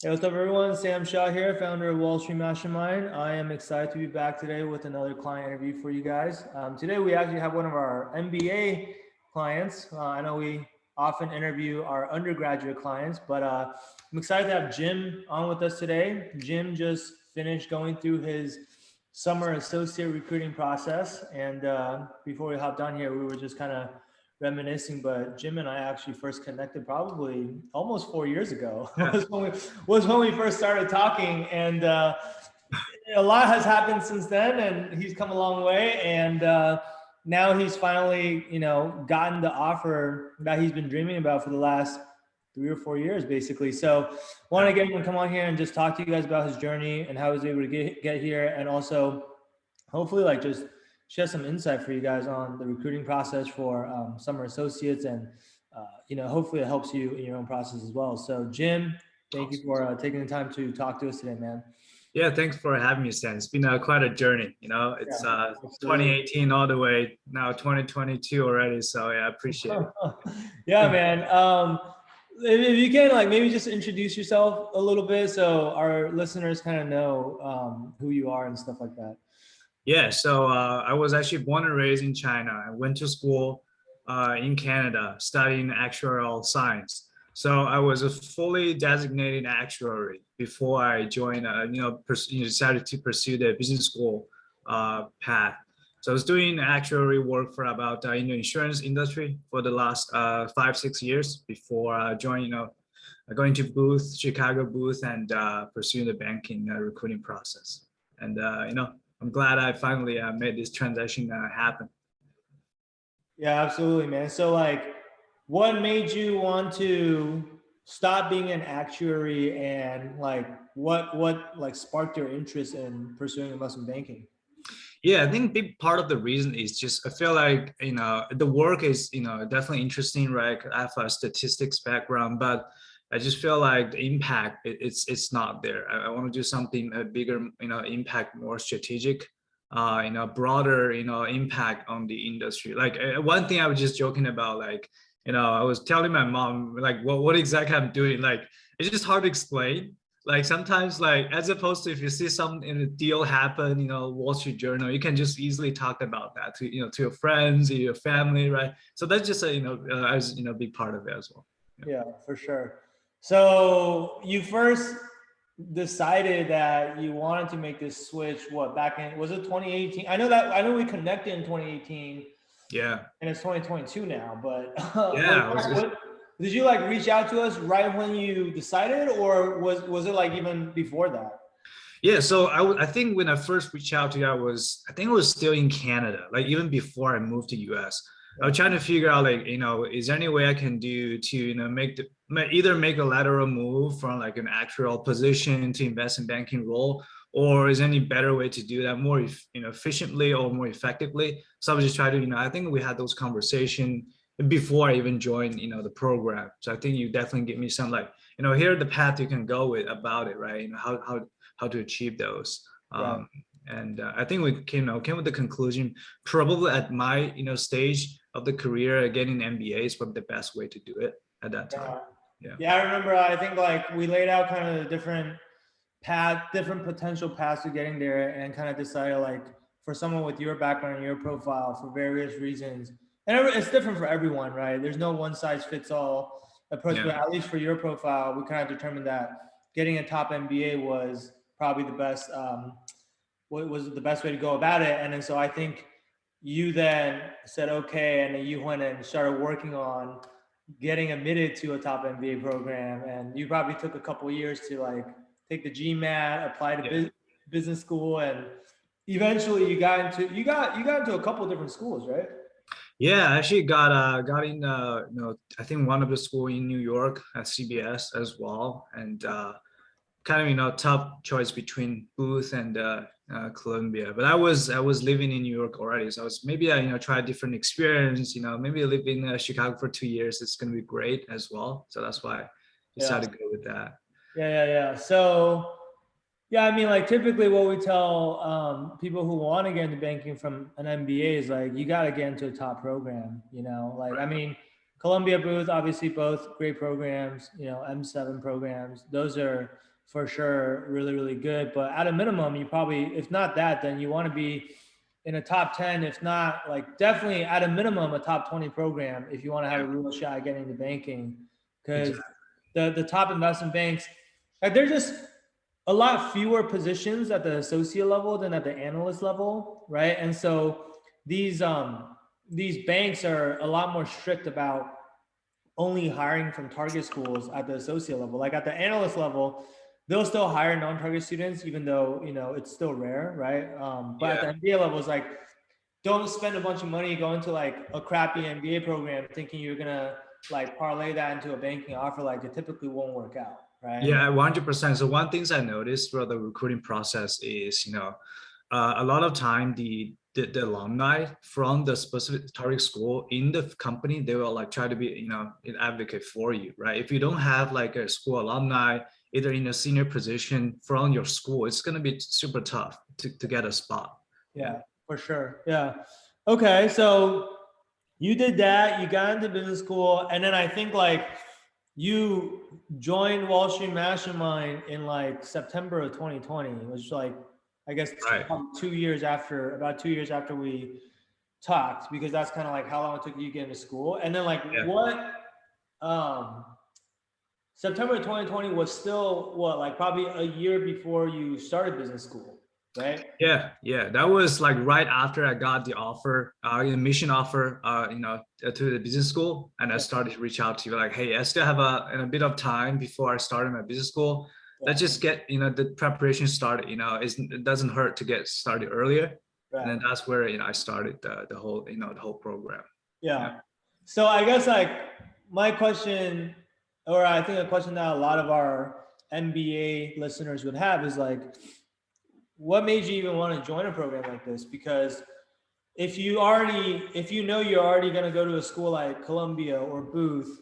Hey, what's up, everyone? Sam Shaw here, founder of Wall Street Mastermind. I am excited to be back today with another client interview for you guys. Today, we actually have one of our MBA clients. I know we often interview our undergraduate clients, but I'm excited to have Jim on with us today. Jim just finished going through his summer associate recruiting process. And before we hopped on here, we were just kind of reminiscing, but Jim and I actually first connected probably almost 4 years ago. Yeah. was when we first started talking, and a lot has happened since then, and he's come a long way. And now he's finally, gotten the offer that he's been dreaming about for the last 3 or 4 years, basically. So, want to get him to come on here and just talk to you guys about his journey and how he was able to get here, and also hopefully like just share some insight for you guys on the recruiting process for summer associates, and hopefully it helps you in your own process as well. So Jim, thank you for taking the time to talk to us today, man. Yeah, thanks for having me, Stan. It's been quite a journey. It's Yeah, absolutely. 2018 all the way now 2022 already. So yeah, I appreciate it. Yeah, man. If you can, like, maybe just introduce yourself a little bit so our listeners kind of know who you are and stuff like that. Yeah, so I was actually born and raised in China. I went to school in Canada studying actuarial science. So I was a fully designated actuary before I joined, decided to pursue the business school path. So I was doing actuary work for about in the insurance industry for the last 5, 6 years before joining, going to Booth, Chicago Booth, and pursuing the banking recruiting process. And I'm glad I finally made this transaction happen. Yeah, absolutely, man. So, like, what made you want to stop being an actuary, and like, what like sparked your interest in pursuing investment banking? Yeah, I think big part of the reason is just I feel like the work is definitely interesting, right? I have a statistics background, but I just feel like the impact it's not there. I want to do something a bigger impact, more strategic, broader impact on the industry. Like one thing I was just joking about, like I was telling my mom like what exactly I'm doing. Like it's just hard to explain, like sometimes like as opposed to if you see some in a deal happen, Wall Street Journal, you can just easily talk about that to to your friends, your family, right? So that's just a as big part of it as well. Yeah. Yeah, for sure. So you first decided that you wanted to make this switch. What, back in, was it 2018? I know we connected in 2018, Yeah. and it's 2022 now. But Yeah, I was just, did you like reach out to us right when you decided, or was it like even before that? yeah. So I think when I first reached out to you, I think I was still in Canada, like even before I moved to US. I was trying to figure out like, is there any way I can do to, either make a lateral move from like an actual position to investment banking role, or is there any better way to do that more, efficiently or more effectively? So I was just trying to, I think we had those conversations before I even joined, the program. So I think you definitely give me some like, here are the path you can go with about it, right? How to achieve those. Right. And I think we came with the conclusion probably at my stage of the career, getting an MBA is probably the best way to do it at that time. Yeah. Yeah. Yeah, I remember. I think like we laid out kind of the different potential paths to getting there, and kind of decided like for someone with your background and your profile for various reasons, and it's different for everyone, right? There's no one size fits all approach, but Yeah. at least for your profile, we kind of determined that getting a top MBA was probably the best, was the best way to go about it. And then so I think you then said okay, and then you went and started working on getting admitted to a top MBA program, and you probably took a couple of years to like take the GMAT, apply to Yeah. business school, and eventually you got into a couple of different schools, right? Yeah, I actually got in I think one of the school in New York at CBS as well, and kind of tough choice between Booth and Columbia. But I was living in New York already, so I was maybe I try a different experience. Maybe live in Chicago for 2 years. It's gonna be great as well. So that's why I Yeah, decided to go with that. yeah. So yeah, I mean, like typically what we tell people who want to get into banking from an MBA is like you got to get into a top program. Like I Right. mean, Columbia, Booth, obviously both great programs. M7 programs; those are for sure really, really good. But at a minimum, you probably, if not that, then you want to be in a top 10, if not like definitely at a minimum, a top 20 program if you want to have a real shot at getting into banking. Because Exactly. the top investment banks, like they're just a lot fewer positions at the associate level than at the analyst level, right? And so these banks are a lot more strict about only hiring from target schools at the associate level. Like at the analyst level, they'll still hire non-target students, even though it's still rare, right? But at the Yeah. MBA level, it's like don't spend a bunch of money going to like a crappy MBA program thinking you're gonna like parlay that into a banking offer. Like it typically won't work out, right? Yeah, 100%. So one things I noticed throughout the recruiting process is, a lot of time the alumni from the specific target school in the company, they will like try to be, an advocate for you, right? If you don't have like a school alumni, either in a senior position from your school, it's going to be super tough to get a spot. Yeah, for sure. Yeah. Okay. So you did that, you got into business school, and then I think like you joined Wall Street Mastermind in like September of 2020, which is like, I guess Right. about 2 years after we talked, because that's kind of like how long it took you to get into school. And then like Yeah. um, September 2020 was still what, like probably a year before you started business school, right? Yeah. That was like right after I got the offer, admission offer, to the business school, and I started to reach out to you like, hey, I still have a bit of time before I started my business school. Yeah. Let's just get the preparation started. It doesn't hurt to get started earlier, and Right. then that's where I started the whole the whole program. Yeah. So I guess like my question, or I think a question that a lot of our MBA listeners would have is like, what made you even want to join a program like this? Because if you know you're already going to go to a school like Columbia or Booth,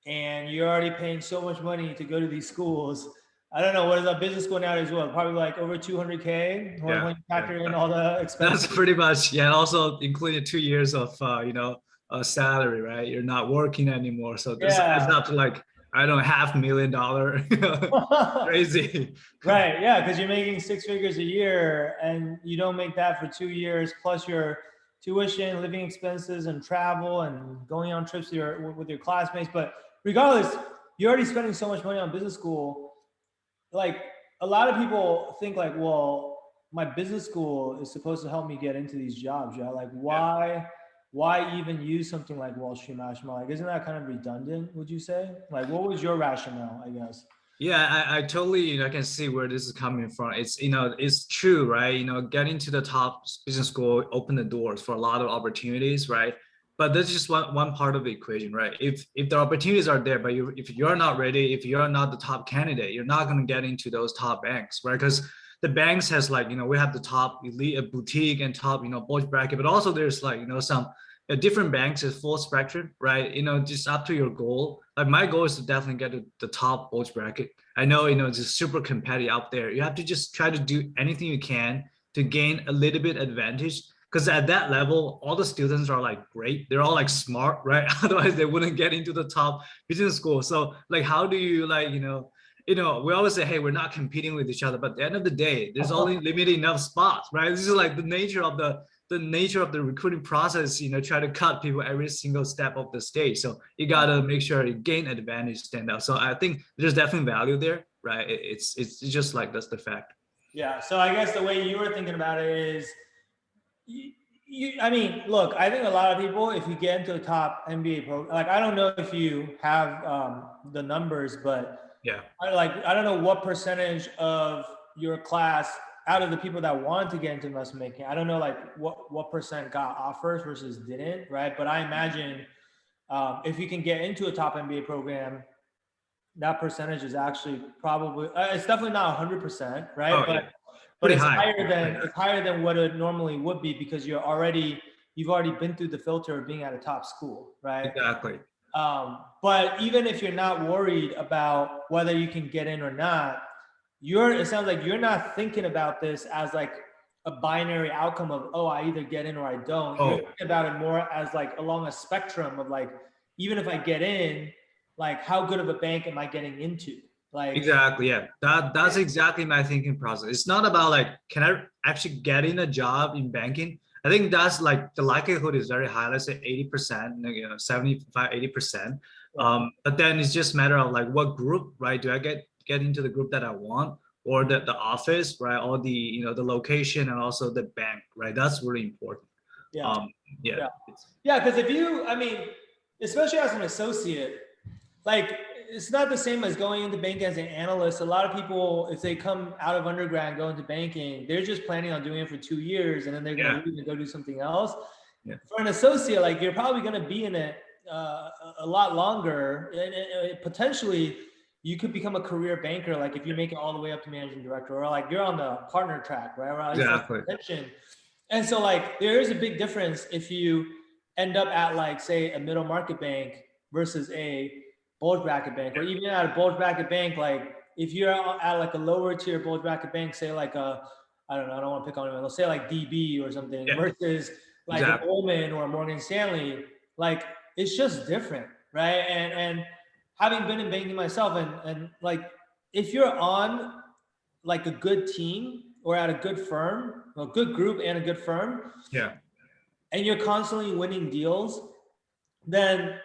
and you're already paying so much money to go to these schools, I don't know, what is a business school nowadays? Well, probably like over 200K when you factor in all the expenses. That's pretty much, yeah. And also included 2 years of salary, right? You're not working anymore, so this adds Yeah. up to like, I don't know, $500,000. Crazy. Right. Yeah. Because you're making 6 figures a year and you don't make that for 2 years, plus your tuition, living expenses, and travel and going on trips with your classmates. But regardless, you're already spending so much money on business school. Like a lot of people think like, well, my business school is supposed to help me get into these jobs. Yeah. Like why even use something like Wall Street Mastermind? Like, isn't that kind of redundant, would you say? Like, what was your rationale, I guess? Yeah, I totally, can see where this is coming from. It's true, right? Getting to the top business school open the doors for a lot of opportunities, right? But that's just one part of the equation, right? If the opportunities are there, but if you're not ready, if you're not the top candidate, you're not going to get into those top banks, right? Because the banks has like, we have the top elite boutique and top, bulge bracket, but also there's like, some different banks is full spectrum, right? Just up to your goal. Like my goal is to definitely get to the top bulge bracket. I know, it's just super competitive out there. You have to just try to do anything you can to gain a little bit advantage. Because at that level, all the students are like great. They're all like smart, right? Otherwise, they wouldn't get into the top business school. So like, how do you like, we always say, hey, we're not competing with each other. But at the end of the day, there's only limited enough spots, right? This is like the nature of the recruiting process, try to cut people every single step of the stage. So you got to make sure you gain advantage, stand out. So I think there's definitely value there, right? It's just like, that's the fact. Yeah. So I guess the way you were thinking about it is, I mean, look, I think a lot of people, if you get into a top MBA program, like I don't know if you have the numbers, but Yeah. I don't know what percentage of your class, out of the people that wanted to get into investment banking, I don't know like what percent got offers versus didn't, right? But I imagine if you can get into a top MBA program, that percentage is actually probably it's definitely not 100%, right? Oh, but yeah. but Pretty it's high. higher than what it normally would be, because you've already been through the filter of being at a top school, right? Exactly. But even if you're not worried about whether you can get in or not, it sounds like you're not thinking about this as like a binary outcome of, oh, I either get in or I don't. You're thinking about it more as like along a spectrum of like, even if I get in, like how good of a bank am I getting into? Like, Exactly. Yeah. That's exactly my thinking process. It's not about like, can I actually get in a job in banking? I think that's like the likelihood is very high. Let's say 80%, 75, 80%. yeah, But then it's just a matter of like what group, right? Do I get into the group that I want, or the office, right? Or the, the location, and also the bank, right? That's really important. yeah, Um, yeah. yeah, yeah. Because if you, I mean, especially as an associate, like it's not the same as going into banking as an analyst. A lot of people, if they come out of undergrad and go into banking, they're just planning on doing it for 2 years and then they're going Yeah. to leave and go do something else. Yeah. For an associate, like you're probably going to be in it a lot longer, and potentially you could become a career banker. Like if you make it all the way up to managing director, or like you're on the partner track, right? Or at least that's the Exactly. intention. And so like there is a big difference if you end up at like say a middle market bank versus a bulge bracket bank, or even at a bulge bracket bank. Like if you're at like a lower tier bulge bracket bank, say like a, I don't know, I don't want to pick on anyone, let's say like DB or something, Yeah. versus like an Exactly. Goldman or a Morgan Stanley, like it's just different, right? And having been in banking myself, and like if you're on like a good team or at a good firm, a good group and a good firm, Yeah. and you're constantly winning deals, then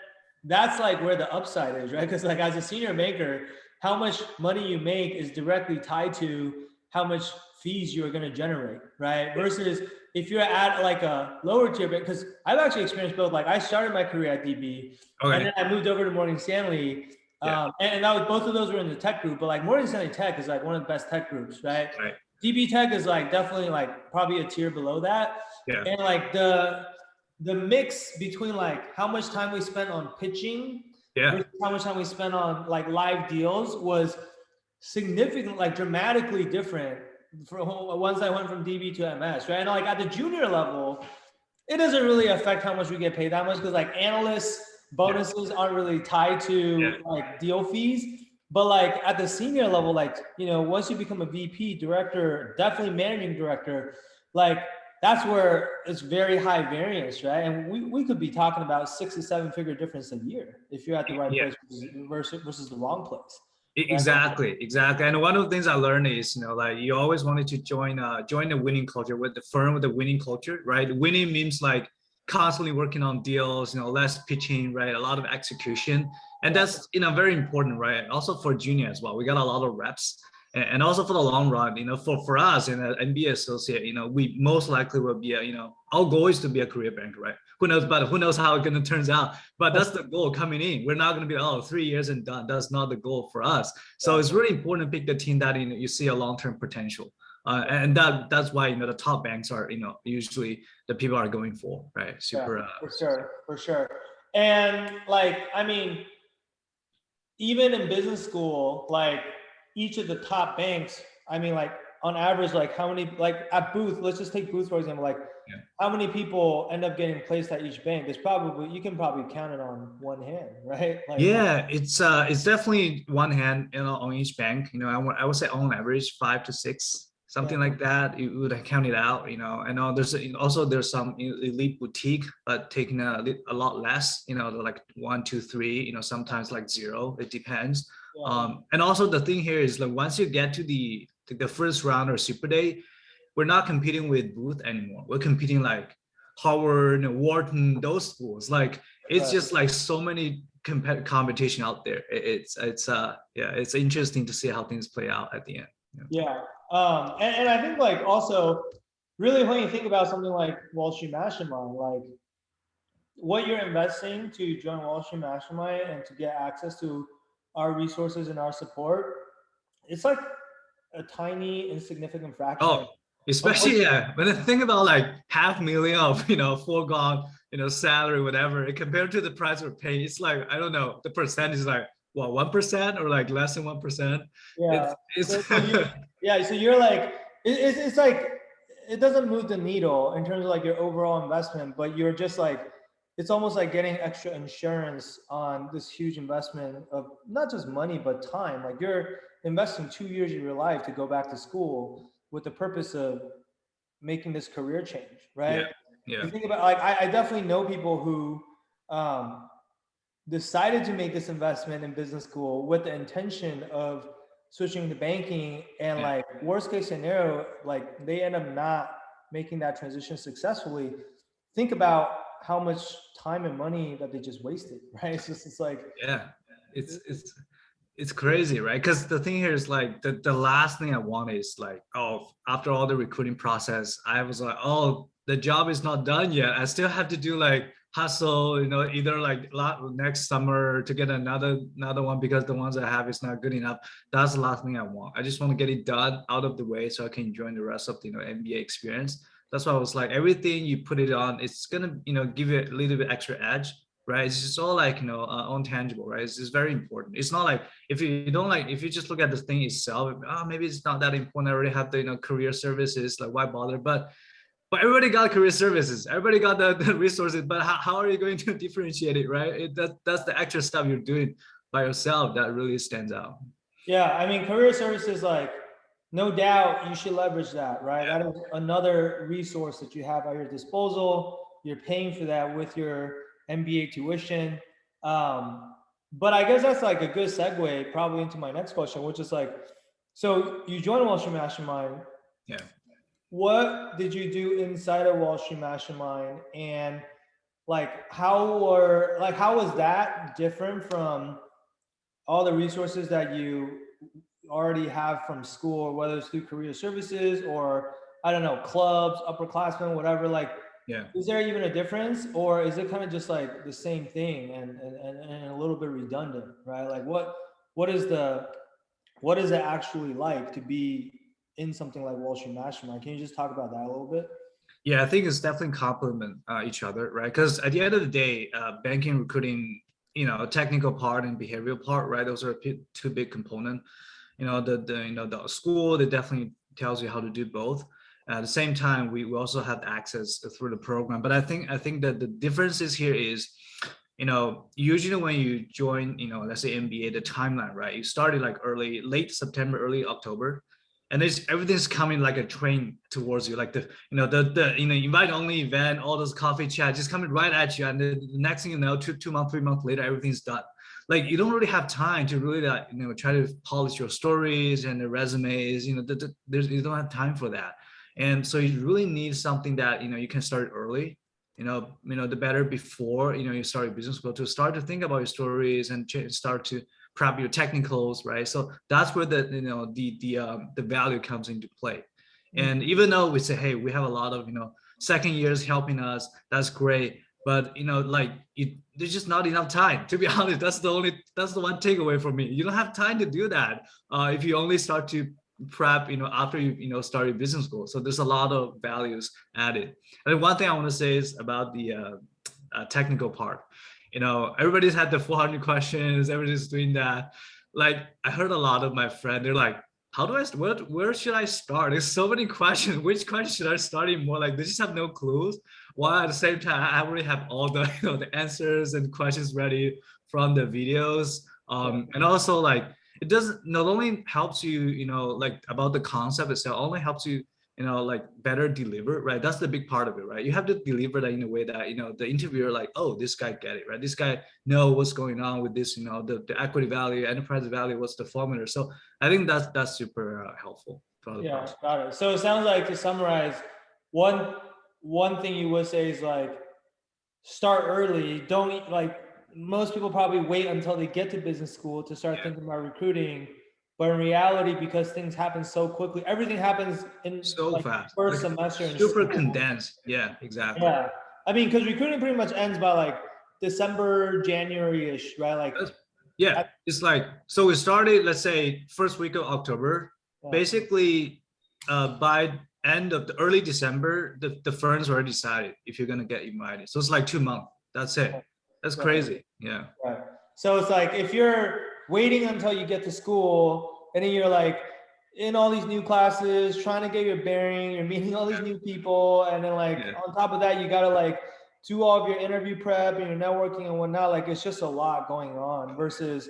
that's like where the upside is, right? Because like as a senior banker, how much money you make is directly tied to how much fees you're going to generate, right? Versus if you're at like a lower tier, because I've actually experienced both. Like I started my career at DB, and Okay. then I moved over to Morgan Stanley. Yeah. And that was, both of those were in the tech group, but like Morgan Stanley Tech is like one of the best tech groups, right? Right. DB Tech is like definitely like probably a tier below that. Yeah. And like the mix between like how much time we spent on pitching Yeah. versus how much time we spent on like live deals was significant, like dramatically different for once I went from DB to MS, right? And like at the junior level, it doesn't really affect how much we get paid that much, because like analysts bonuses aren't really tied Yeah. to like deal fees. But like at the senior level, like, once you become a VP, director, definitely managing director, like that's where it's very high variance, right? And we could be talking about 6 to 7 figure difference a year if you're at the right Yeah. place versus the wrong place. Right? Exactly, exactly. And one of the things I learned is, like you always wanted to join a winning culture, with the firm with a winning culture, right? Winning means like constantly working on deals, less pitching, right? A lot of execution, and that's very important, right? Also for junior as well, we got a lot of reps, and also for the long run, for us in an MBA associate, we most likely will be our goal is to be a career banker, right? Who knows, but who knows how it's gonna turns out. But that's the goal coming in. We're not gonna be 3 years and done. That's not the goal for us. So it's really important to pick the team that you see a long-term potential. And that's why the top banks are usually the people are going for, right? Super. For sure. And like, I mean, even in business school, like each of the top banks, I mean, like on average, like how many, like at Booth, let's just take Booth for example, like Yeah. how many people end up getting placed at each bank is probably, you can probably count it on one hand, right? Like, Yeah, it's definitely one hand, on each bank. I would say on average 5 to 6, something yeah, like that. You would count it out. I know there's some elite boutique, but taking a lot less. Like 1, 2, 3. Sometimes like 0. It depends. yeah, And also the thing here is like once you get to the first round or super day, we're not competing with Booth anymore. We're competing like Harvard and Wharton, those schools. Like it's right. just like so many competition out there. It's interesting to see how things play out at the end. Yeah. And I think like also really when you think about something like Wall Street Mastermind, like what you're investing to join Wall Street Mastermind and to get access to our resources and our support, it's like a tiny, insignificant fraction Oh, of what. especially when I think about like 500,000 of foregone salary, whatever, compared to the price we're paying, it's like I don't know, the percent is like what, 1% or like less than 1%. Yeah. It's Yeah. So you're like, it's like, it doesn't move the needle in terms of like your overall investment, but you're just like, it's almost like getting extra insurance on this huge investment of not just money, but time. Like you're investing 2 years of your life to go back to school with the purpose of making this career change, yeah, right? yeah, You think about like, I definitely know people who, um, decided to make this investment in business school with the intention of switching to banking, and Yeah. like worst case scenario, like they end up not making that transition successfully, think about how much time and money that they just wasted, right? It's like, Yeah, it's crazy, right? Because the thing here is like the last thing I want is like, oh, after all the recruiting process, I was like, oh, the job is not done yet. I still have to do like hustle, either like next summer to get another one because the ones I have is not good enough. That's the last thing I want. I just want to get it done out of the way so I can enjoy the rest of the MBA experience. That's why I was like, everything you put it on, it's gonna give you a little bit extra edge, right? It's just all like untangible, right? It's just very important. It's not like if you don't like, if you just look at the thing itself, oh, maybe it's not that important. I already have the career services, like why bother? But everybody got career services, everybody got the resources, but how are you going to differentiate it, right? That's the extra stuff you're doing by yourself that really stands out. yeah, I mean, career services, like, no doubt you should leverage that, right? That is another resource that you have at your disposal. You're paying for that with your MBA tuition. But I guess that's like a good segue probably into my next question, which is like, so you joined Wall Street Mastermind. Yeah. What did you do inside of Wall Street Mastermind? And like, how was that different from all the resources that you already have from school, whether it's through career services or, I don't know, clubs, upperclassmen, whatever? Like, Yeah. is there even a difference, or is it kind of just like the same thing and a little bit redundant, right? Like, what is it actually like to be in something like Wall Street Mastermind? Can you just talk about that a little bit? Yeah, I think it's definitely complement each other, right? Because at the end of the day, banking, recruiting, technical part and behavioral part, right? Those are two big components. The school, they definitely tells you how to do both. At the same time, we also have access through the program. But I think that the differences here is, usually when you join, let's say MBA, the timeline, right? You started like late September, early October, and there's everything's coming like a train towards you, like the invite only event, all those coffee chats just coming right at you, and the next thing you know, two months, 3 months later, everything's done. Like you don't really have time to really try to polish your stories and the resumes. You don't have time for that, and so you really need something that you can start early. The better before you start your business school, to start to think about your stories and start to prep your technicals, right? So that's where the value comes into play. And even though we say, hey, we have a lot of second years helping us, that's great, but there's just not enough time, to be honest. That's the one takeaway for me. You don't have time to do that if you only start to prep after you start your business school. So there's a lot of values added. And one thing I want to say is about the technical part. Everybody's had the 400 questions, everybody's doing that. Like I heard a lot of my friends, they're like, how do I where should I start? There's so many questions. Which question should I start in more? Like they just have no clues. While at the same time, I already have all the the answers and questions ready from the videos. And also like it doesn't not only helps you, like about the concept itself, only helps you like better deliver, right? That's the big part of it, right? You have to deliver that in a way that the interviewer like, oh, this guy get it, right? This guy know what's going on with this, the equity value, enterprise value, what's the formula. So I think that's super helpful for the Yeah, person. got it. So it sounds like, to summarize, one one thing you would say is like, start early. Don't, like, most people probably wait until they get to business school to start thinking about recruiting. But in reality, because things happen so quickly, everything happens in So like fast, first like semester in super school. condensed. Yeah, exactly. Yeah. I mean, because recruiting pretty much ends by like December, January-ish, right? Like, Yeah, it's like, so we started, let's say first week of October. yeah. Basically, by end of the early December, the firms already decided if you're gonna get invited. So it's like 2 months. That's it. That's Right. crazy. Yeah. Right. So it's like, if you're waiting until you get to school and then you're like in all these new classes, trying to get your bearing, you're meeting all these new people, and then like Yeah. on top of that, you gotta like do all of your interview prep and your networking and whatnot. Like, it's just a lot going on. Versus,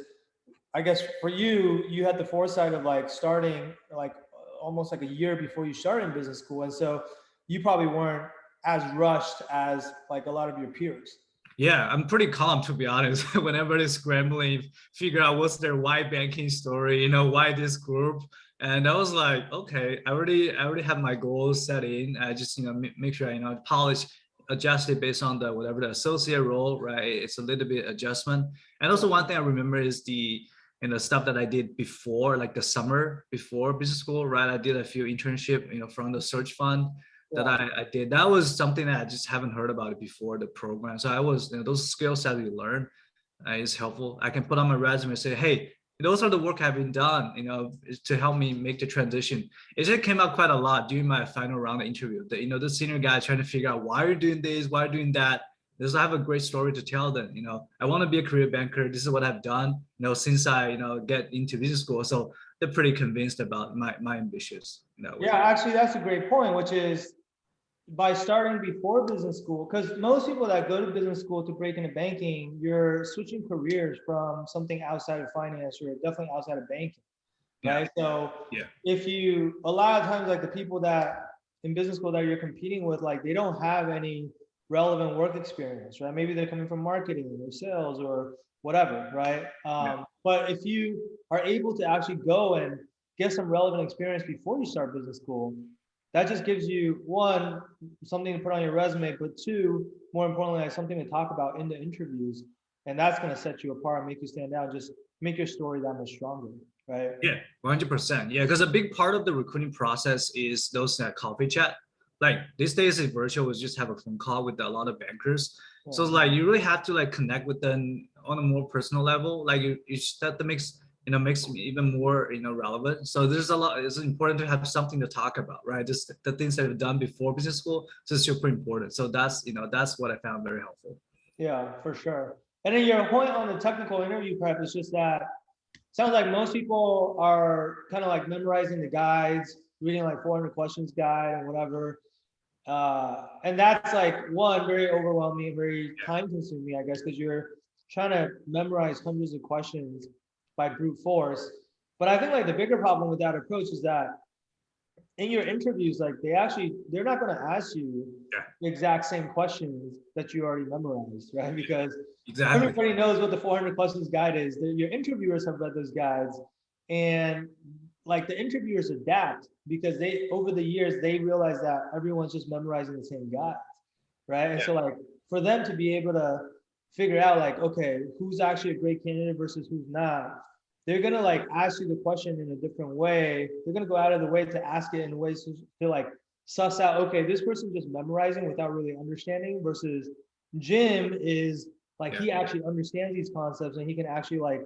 I guess for you, you had the foresight of like starting like almost like a year before you started in business school, and so you probably weren't as rushed as like a lot of your peers. Yeah, I'm pretty calm to be honest. Whenever they're scrambling, figure out what's their why banking story, why this group. And I was like, okay, I already have my goals set in. I just, make sure I, polish, adjust it based on the whatever the associate role, right? It's a little bit adjustment. And also one thing I remember is the stuff that I did before, like the summer before business school, right? I did a few internship, from the search fund that Yeah. I did. That was something that I just haven't heard about it before the program. So I was, those skills that you learn is helpful. I can put on my resume and say, hey, those are the work I've been done, to help me make the transition. It just came out quite a lot during my final round of interview. The senior guy trying to figure out why you're doing this, why you're doing that. This I have a great story to tell them. I want to be a career banker. This is what I've done, since I, get into business school. So they're pretty convinced about my ambitions in that way. Yeah, actually, that's a great point, which is by starting before business school, because most people that go to business school to break into banking, you're switching careers from something outside of finance or definitely outside of banking, Yeah. right? So Yeah. if you, a lot of times, like the people that in business school that you're competing with, like they don't have any relevant work experience, right? Maybe they're coming from marketing or sales or whatever, right? Yeah. But if you are able to actually go and get some relevant experience before you start business school, that just gives you one, something to put on your resume, but two, more importantly, like something to talk about in the interviews. And that's going to set you apart, make you stand out, just make your story that much stronger, right? Yeah, 100%. Yeah, because a big part of the recruiting process is those coffee chat. Like these days, it's virtual. We just have a phone call with a lot of bankers. So it's like you really have to like connect with them on a more personal level. Like that makes me even more relevant. So there's a lot. It's important to have something to talk about, right? Just the things that you've done before business school. So it's super important. So that's what I found very helpful. Yeah, for sure. And then your point on the technical interview prep is just that sounds like most people are kind of like memorizing the guides, reading like 400 questions guide and whatever. And that's like one, very overwhelming, very time consuming, I guess, because you're trying to memorize hundreds of questions by brute force. But I think like the bigger problem with that approach is that in your interviews, like they're not going to ask you the exact same questions that you already memorized, right? Because Exactly. everybody knows what the 400 questions guide is. Your interviewers have read those guides, and like the interviewers adapt because they, over the years, they realize that everyone's just memorizing the same guides, right? And so like for them to be able to figure out like, okay, who's actually a great candidate versus who's not, they're gonna like ask you the question in a different way. They're gonna go out of the way to ask it in ways to like suss out, okay, this person just memorizing without really understanding versus Jim is like, he actually understands these concepts and he can actually like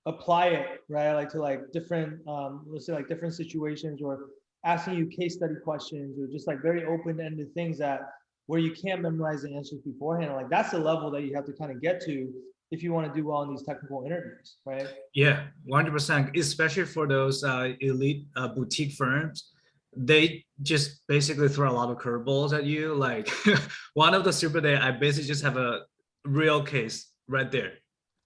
apply it, right? Like to like different, let's say like different situations, or asking you case study questions, or just like very open-ended things that where you can't memorize the answers beforehand. Like that's the level that you have to kind of get to if you want to do well in these technical interviews, right? Yeah, 100%. Especially for those elite boutique firms, they just basically throw a lot of curveballs at you. Like one of the super day, I basically just have a real case right there.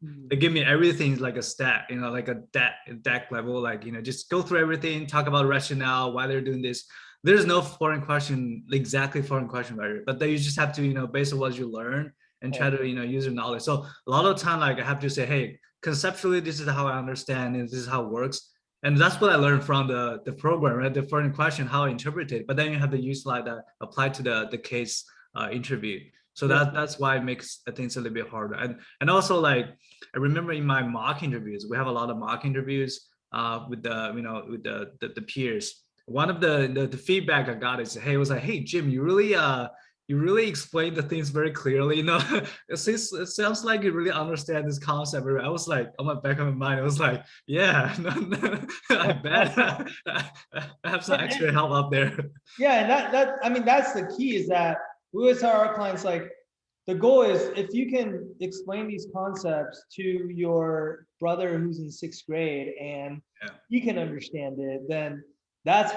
They give me everything like a stat, like a deck level, like, just go through everything, talk about rationale, why they're doing this. There's no foreign question, exactly foreign question, right? But then you just have to, based on what you learn and try to, use your knowledge. So a lot of time, like I have to say, hey, conceptually, this is how I understand, and this is how it works. And that's what I learned from the program, right? The foreign question, how I interpret it. But then you have to use like that, apply to the case interview. So that's why it makes things a little bit harder. And also like I remember in my mock interviews, we have a lot of mock interviews with the peers. One of the feedback I got is, hey, it was like, hey Jim, you really explained the things very clearly. It sounds like you really understand this concept. I was like, on my back of my mind, I was like, yeah, no, I bet I have some extra help up there. Yeah, and that I mean that's the key, is that we always tell our clients like the goal is if you can explain these concepts to your brother who's in 6th grade and he can understand it, then that's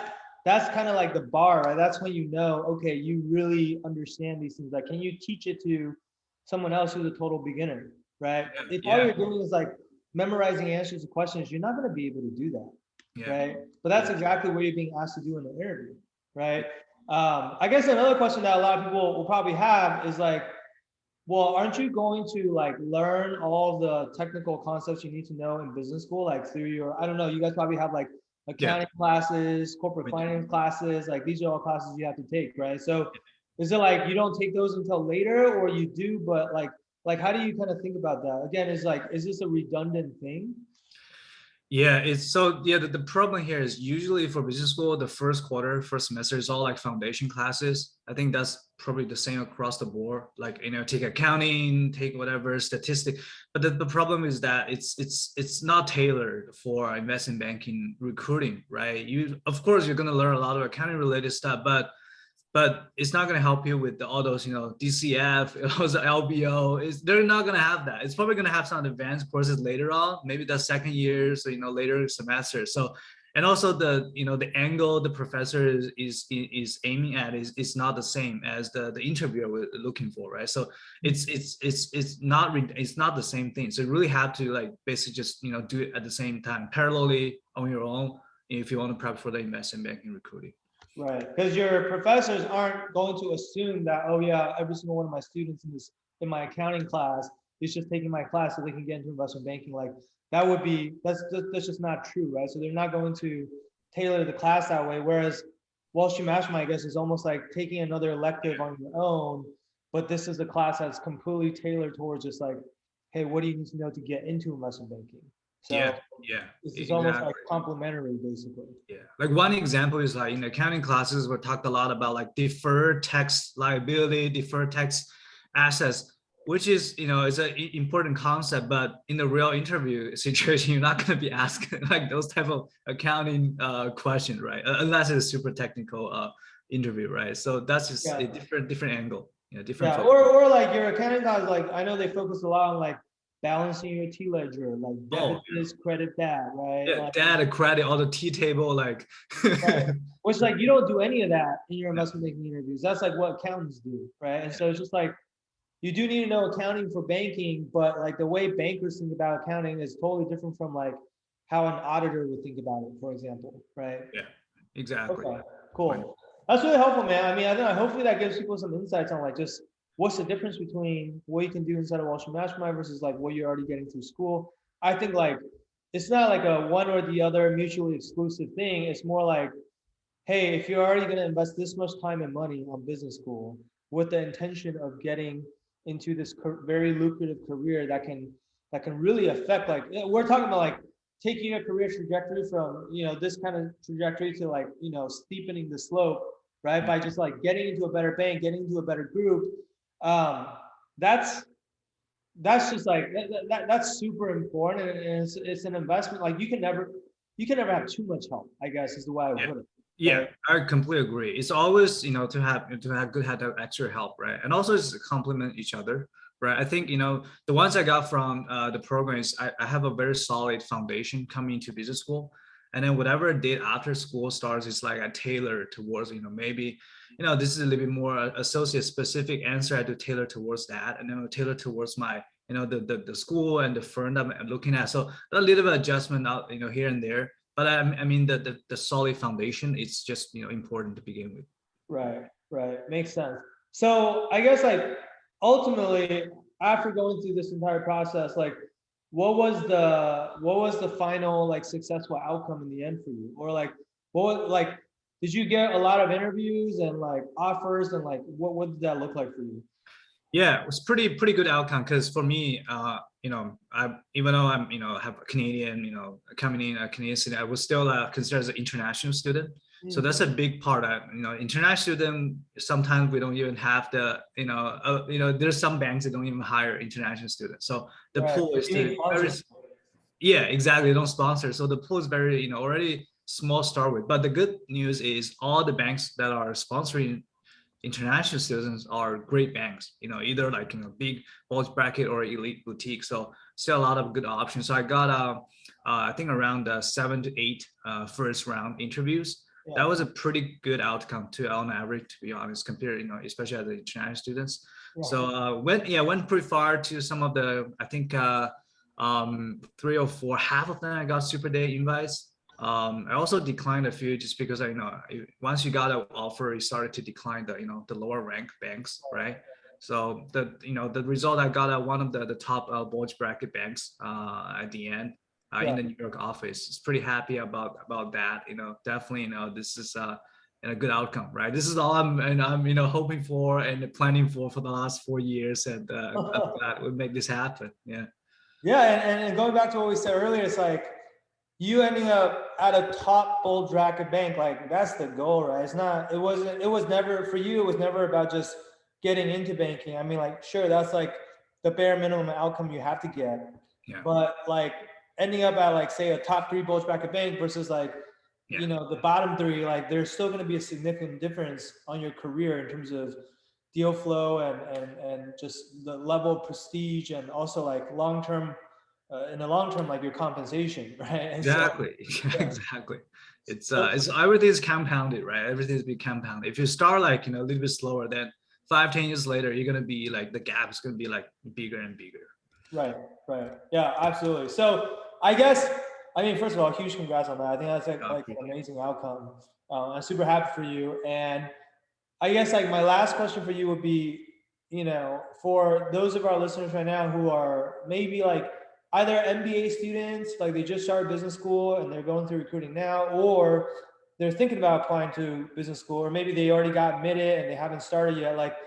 kind of like the bar, right? That's when you know, okay, you really understand these things. Like, can you teach it to someone else who's a total beginner, right? If all you're doing is like memorizing answers to questions, you're not going to be able to do that, right? But that's exactly what you're being asked to do in the interview, right? I guess another question that a lot of people will probably have is like, Well, aren't you going to like learn all the technical concepts you need to know in business school, like through your, I don't know, you guys probably have like Yeah. accounting classes, corporate we do. finance classes, like these are all classes you have to take, right? So is it like you don't take those until later or you do, but like how do you kind of think about that? Again, is this a redundant thing? Yeah, it's so yeah, the problem here is usually for business school, the first quarter, first semester is all like foundation classes. I think that's probably the same across the board. Like, take accounting, take whatever statistic. But the problem is that it's not tailored for investment banking recruiting, right? You of course you're gonna learn a lot of accounting related stuff, but it's not going to help you with all those, DCF, also LBO. They're not going to have that. It's probably going to have some advanced courses later on, maybe the second year, so later semester. So, and also the angle the professor is aiming at is not the same as the interviewer we're looking for, right? So it's not the same thing. So you really have to like basically just do it at the same time, parallelly on your own, if you want to prep for the investment banking recruiting. Right, because your professors aren't going to assume that, oh yeah, every single one of my students in my accounting class is just taking my class so they can get into investment banking. Like that would be that's just not true, right? So they're not going to tailor the class that way. Whereas Wall Street Mastermind, I guess, is almost like taking another elective on your own, but this is a class that's completely tailored towards just like, hey, what do you need to know to get into investment banking? Yeah, So yeah, this is almost exactly. like complementary, basically. Yeah, like one example is like in accounting classes, we talked a lot about like deferred tax liability, deferred tax assets, which is is an important concept. But in the real interview situation, you're not going to be asked like those type of accounting questions, right? Unless it's a super technical interview, right? So that's just a Yeah. different angle, different Yeah, focus. or like your accounting guys, like I know they focus a lot on like balancing your T ledger, like debit Oh, this, credit that, right? yeah, Like, data, credit, all the T table, like. right. Which like you don't do any of that in your investment banking interviews. That's like what accountants do, right? And so it's just like you do need to know accounting for banking, but like the way bankers think about accounting is totally different from like how an auditor would think about it, for example, right? Yeah, exactly. Okay, cool. That's really helpful, man. I mean, I don't know, hopefully that gives people some insights on like just what's the difference between what you can do inside of Wall Street Mastermind versus like what you're already getting through school. I think like it's not like a one or the other mutually exclusive thing. It's more like, hey, if you're already going to invest this much time and money on business school with the intention of getting into this very lucrative career that can really affect like we're talking about like taking a career trajectory from this kind of trajectory to like steepening the slope, right, by just like getting into a better bank, getting into a better group. um that's just like that's super important, and it's an investment. Like you can never have too much help, I guess is the way I would Yeah. put it. Yeah, Right? I completely agree. It's always, to have good have extra help, right? And also it's complement each other, right? I think, the ones I got from the program is I have a very solid foundation coming into business school. And then whatever I did after school starts is like I tailor towards, maybe, this is a little bit more associate specific answer I do tailor towards that. And then I'll tailor towards my, the school and the firm that I'm looking at. So a little bit of adjustment out, here and there. But I mean, the solid foundation is just important to begin with. Right, makes sense. So I guess like ultimately, after going through this entire process, like what was the final like successful outcome in the end for you? Or like like did you get a lot of interviews and like offers, and like what did that look like for you? Yeah, it was pretty good outcome because for me, I even though I'm have a Canadian, coming in a Canadian student, I was still considered as an international student. So that's a big part. International student sometimes we don't even have the there's some banks that don't even hire international students. So the Right. pool is You need still very. sponsors. Yeah, exactly. They don't sponsor. So the pool is very, already small start with. But the good news is all the banks that are sponsoring international students are great banks, either like big bulge bracket or elite boutique. So still a lot of good options. So I got I think around 7 to 8 first round interviews. Yeah. That was a pretty good outcome to on average, to be honest, compared, especially as the international students. Yeah. So went pretty far to some of the, I think 3 or 4, half of them I got super day invites. I also declined a few just because once you got an offer, you started to decline the the lower rank banks, right? So the result I got at one of the top bulge bracket banks at the end in Yeah. the New York office. Is pretty happy about that. Definitely this is a good outcome, right? This is all I'm hoping for and planning for the last 4 years, and I'm glad we make this happen. Yeah. Yeah, and going back to what we said earlier, it's like you ending up at a top bulge bracket bank, like that's the goal, right? It was never for you, it was never about just getting into banking. I mean, like, sure, that's like the bare minimum outcome you have to get. Yeah. But like ending up at like say a top three bulge bracket bank versus like, Yeah. the bottom three, like there's still going to be a significant difference on your career in terms of deal flow and just the level of prestige, and also like long term in the long term, like your compensation, right? And so, Exactly. yeah. Exactly. So, It's everything is compounded, right? Everything is be compounded. If you start like a little bit slower, then 5-10 years later, you're gonna be like the gap is gonna be like bigger and bigger. right, right. Yeah, absolutely. So I guess, I mean, first of all, huge congrats on that. I think that's like an amazing outcome. I'm super happy for you. And I guess like my last question for you would be, for those of our listeners right now who are maybe like either MBA students, like they just started business school and they're going through recruiting now, or they're thinking about applying to business school, or maybe they already got admitted and they haven't started yet. Like,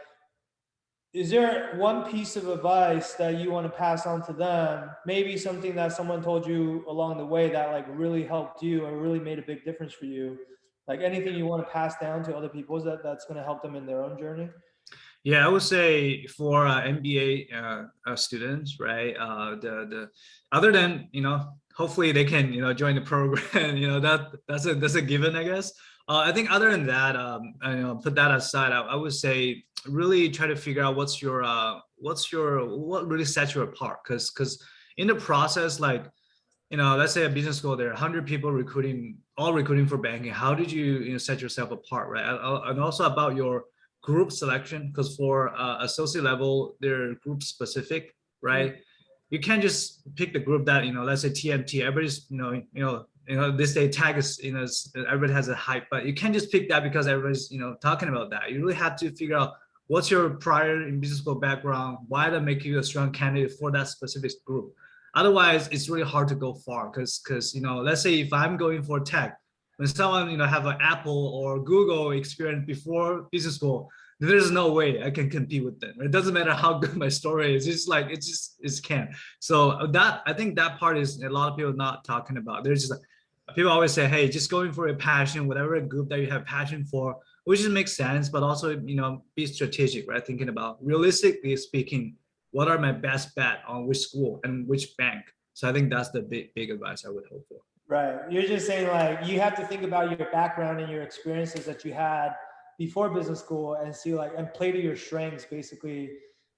is there one piece of advice that you want to pass on to them? Maybe something that someone told you along the way that like really helped you or really made a big difference for you? Like anything you want to pass down to other people that's going to help them in their own journey? Yeah, I would say for MBA students, right? The other than hopefully they can join the program. That's a given, I guess. I think other than that, put that aside. I would say really try to figure out what really sets you apart, because in the process, like let's say a business school, there are 100 people all recruiting for banking. How did you set yourself apart, right? And also about your group selection, because for associate level, they're group specific, right? You can't just pick the group that let's say TMT. Everybody's this day tag is everybody has a hype, but you can't just pick that because everybody's talking about that. You really have to figure out what's your prior in business school background, why that make you a strong candidate for that specific group. Otherwise, it's really hard to go far, because let's say if I'm going for tech, when someone have an Apple or Google experience before business school, there's no way I can compete with them. It doesn't matter how good my story is. It's like it can't. So that, I think that part is a lot of people not talking about. There's just people always say, hey, just going for a passion, whatever group that you have passion for, which just makes sense, but also be strategic, right? Thinking about realistically speaking, what are my best bet on which school and which bank. So I think that's the big advice I would hope for. Right. You're just saying like you have to think about your background and your experiences that you had before business school and see like and play to your strengths basically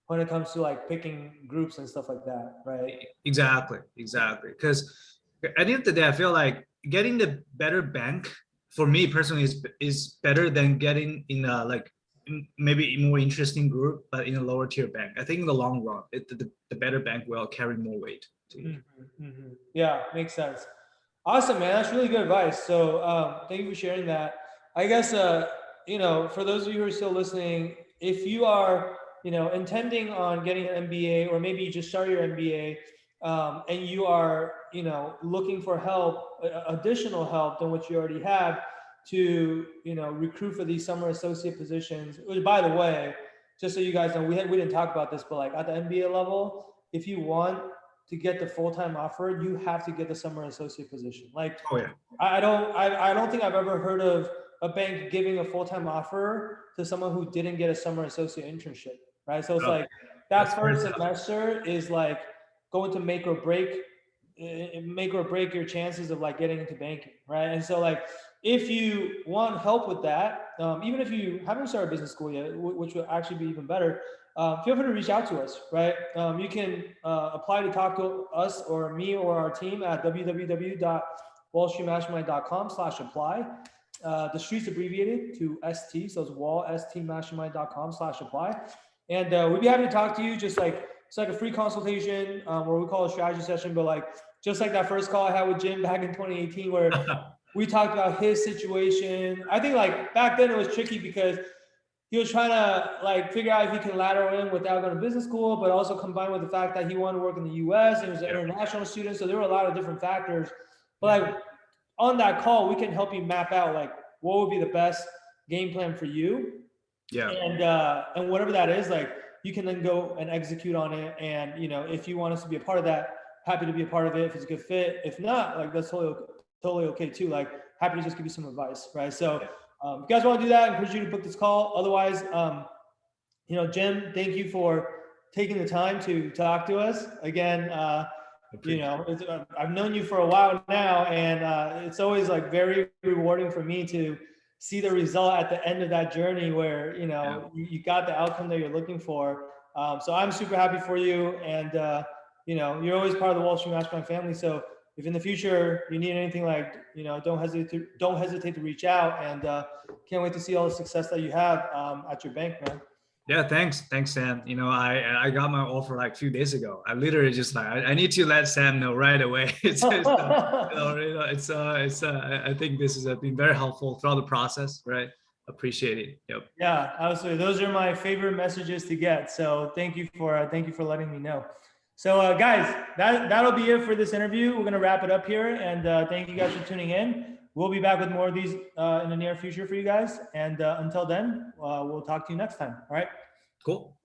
when it comes to like picking groups and stuff like that, right? Exactly. Because at the end of the day, I feel like getting the better bank for me personally is better than getting in a like maybe more interesting group, but in a lower tier bank. I think in the long run, the better bank will carry more weight to you. Mm-hmm, mm-hmm. Yeah, makes sense. Awesome, man. That's really good advice. So thank you for sharing that. I guess, for those of you who are still listening, if you are, intending on getting an MBA, or maybe you just started your MBA, and you are, looking for help, additional help than what you already have to, recruit for these summer associate positions. Which, by the way, just so you guys know, we didn't talk about this, but like at the MBA level, if you want to get the full-time offer, you have to get the summer associate position. Like, Oh yeah. I don't think I've ever heard of a bank giving a full-time offer to someone who didn't get a summer associate internship, right? So it's like that first semester is like going to make or break your chances of like getting into banking, right? And so like if you want help with that, even if you haven't started business school yet, which will actually be even better, feel free to reach out to us, right? You can apply to talk to us or me or our team at www.wallstreetmastermind.com/apply. The street's abbreviated to ST, so it's wallstmastermind.com/apply. And we'd be happy to talk to you. Just like it's like a free consultation, where we call a strategy session, but like just like that first call I had with Jim back in 2018, where we talked about his situation. I think like back then it was tricky because he was trying to like figure out if he can lateral in without going to business school, but also combined with the fact that he wanted to work in the US and he was an international student. So there were a lot of different factors. But like on that call, we can help you map out like what would be the best game plan for you. Yeah. And whatever that is, like you can then go and execute on it. And you know, if you want us to be a part of that, happy to be a part of it if it's a good fit. If not, like that's totally okay too. Like happy to just give you some advice, right? So if you guys want to do that, I encourage you to book this call. Otherwise, you know, Jim, thank you for taking the time to talk to us again. You know, I've known you for a while now, and it's always like very rewarding for me to see the result at the end of that journey where, you know, you got the outcome that you're looking for. So I'm super happy for you. And, you know, you're always part of the Wall Street Mastermind family. So if in the future you need anything, like, you know, don't hesitate to reach out, and can't wait to see all the success that you have at your bank, man. Yeah, thanks, Sam. You know, I got my offer like a few days ago. I literally just like I need to let Sam know right away. I think this has been very helpful throughout the process, right? Appreciate it. Yep. Yeah, absolutely. Those are my favorite messages to get. So thank you for letting me know. So guys, that'll be it for this interview. We're gonna wrap it up here, and thank you guys for tuning in. We'll be back with more of these in the near future for you guys. And until then, we'll talk to you next time. All right. Cool.